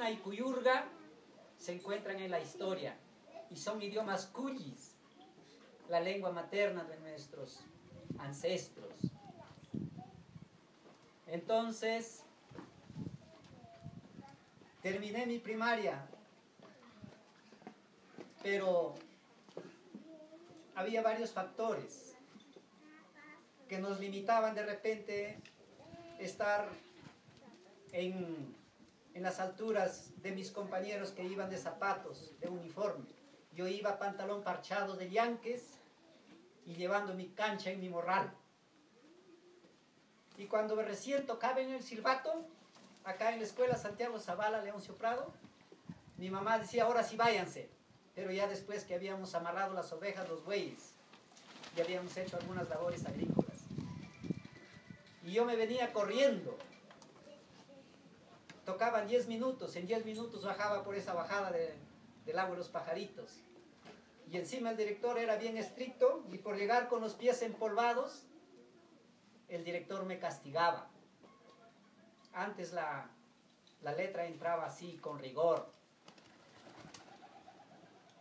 Quechina y Cuyurga se encuentran en la historia y son idiomas cuyis, la lengua materna de nuestros ancestros. Entonces, terminé mi primaria, pero había varios factores que nos limitaban de repente estar en las alturas de mis compañeros que iban de zapatos, de uniforme. Yo iba pantalón parchado de Yanques y llevando mi cancha y mi morral. Y cuando recién tocaba en el silbato, acá en la escuela Santiago Zavala, Leoncio Prado, mi mamá decía, ahora sí váyanse. Pero ya después que habíamos amarrado las ovejas, los bueyes, y habíamos hecho algunas labores agrícolas. Y yo me venía corriendo. Tocaban 10 minutos, en 10 minutos bajaba por esa bajada del agua de los pajaritos. Y encima el director era bien estricto y por llegar con los pies empolvados, el director me castigaba. Antes la letra entraba así, con rigor.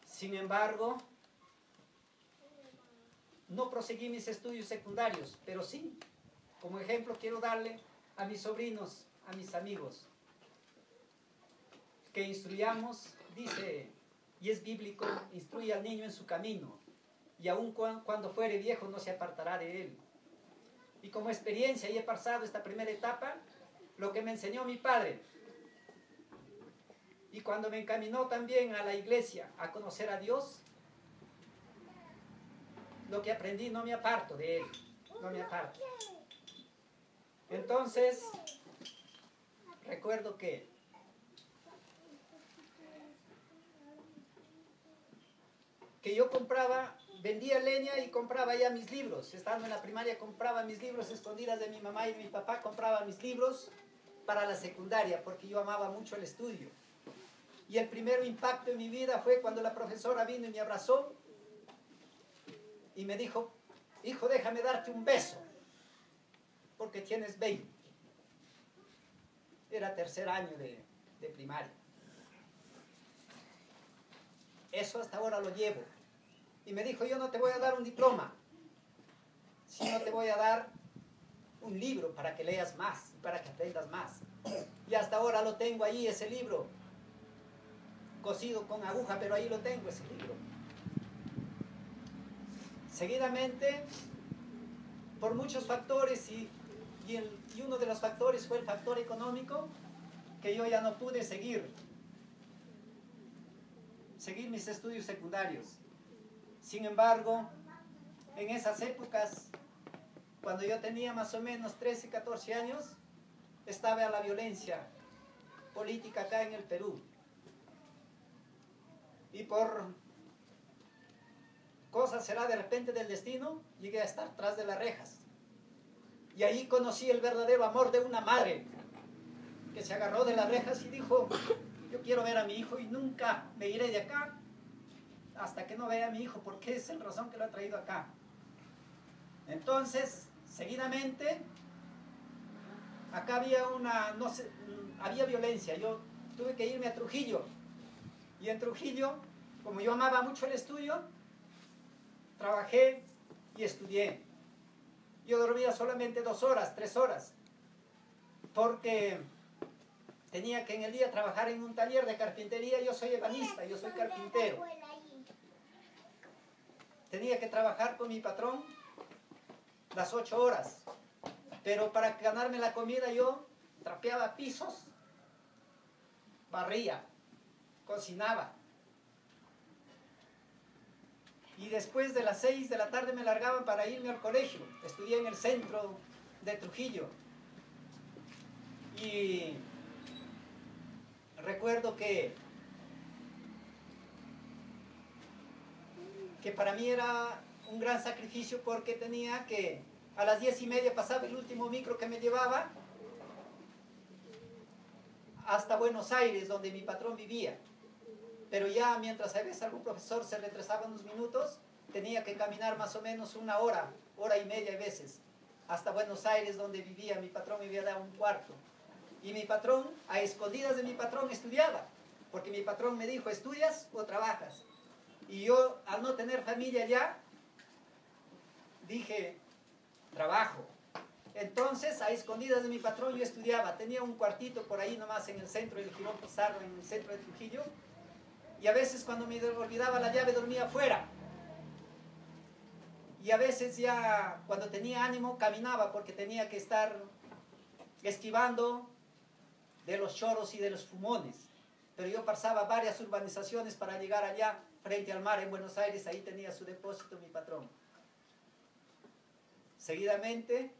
Sin embargo, no proseguí mis estudios secundarios, pero sí, como ejemplo quiero darle a mis sobrinos, a mis amigos, que instruyamos, dice, y es bíblico, instruye al niño en su camino, y aun cuando fuere viejo no se apartará de él. Y como experiencia, y he pasado esta primera etapa, lo que me enseñó mi padre, y cuando me encaminó también a la iglesia, a conocer a Dios, lo que aprendí no me aparto de él, no me aparto. Entonces, recuerdo que yo compraba, vendía leña y compraba ya mis libros. Estando en la primaria compraba mis libros escondidas de mi mamá y mi papá, compraba mis libros para la secundaria, porque yo amaba mucho el estudio. Y el primer impacto en mi vida fue cuando la profesora vino y me abrazó y me dijo, hijo, déjame darte un beso, porque tienes 20. Era tercer año de primaria. Eso hasta ahora lo llevo. Y me dijo, yo no te voy a dar un diploma, sino te voy a dar un libro para que leas más, para que aprendas más. Y hasta ahora lo tengo ahí, ese libro, cosido con aguja, pero ahí lo tengo, ese libro. Seguidamente, por muchos factores, y uno de los factores fue el factor económico, que yo ya no pude seguir mis estudios secundarios. Sin embargo, en esas épocas, cuando yo tenía más o menos 13, 14 años, estaba la violencia política acá en el Perú. Y por cosas será de repente del destino, llegué a estar tras de las rejas. Y ahí conocí el verdadero amor de una madre, que se agarró de las rejas y dijo, yo quiero ver a mi hijo y nunca me iré de acá hasta que no vea a mi hijo, porque es la razón que lo ha traído acá. Entonces, seguidamente, acá había había violencia. Yo tuve que irme a Trujillo. Y en Trujillo, como yo amaba mucho el estudio, trabajé y estudié. Yo dormía solamente 2 horas, 3 horas, porque tenía que en el día trabajar en un taller de carpintería. Yo soy ebanista, yo soy carpintero. Tenía que trabajar con mi patrón las 8 horas, pero para ganarme la comida yo trapeaba pisos, barría, cocinaba. Y después de las 6 de la tarde me largaban para irme al colegio. Estudié en el centro de Trujillo. Y recuerdo que para mí era un gran sacrificio, porque tenía que, a las 10:30 pasaba el último micro que me llevaba hasta Buenos Aires, donde mi patrón vivía. Pero ya mientras a veces algún profesor se retrasaba unos minutos, tenía que caminar más o menos 1 hora, 1 hora y media a veces, hasta Buenos Aires, donde vivía. Mi patrón vivía de un cuarto. Y mi patrón, a escondidas de mi patrón, estudiaba. Porque mi patrón me dijo, ¿estudias o trabajas? Y yo, al no tener familia ya, dije, trabajo. Entonces, a escondidas de mi patrón, yo estudiaba. Tenía un cuartito por ahí nomás en el centro del Girón Pizarro, en el centro de Trujillo. Y a veces cuando me olvidaba la llave, dormía afuera. Y a veces ya, cuando tenía ánimo, caminaba porque tenía que estar esquivando de los choros y de los fumones. Pero yo pasaba varias urbanizaciones para llegar allá, frente al mar en Buenos Aires. Ahí tenía su depósito mi patrón. Seguidamente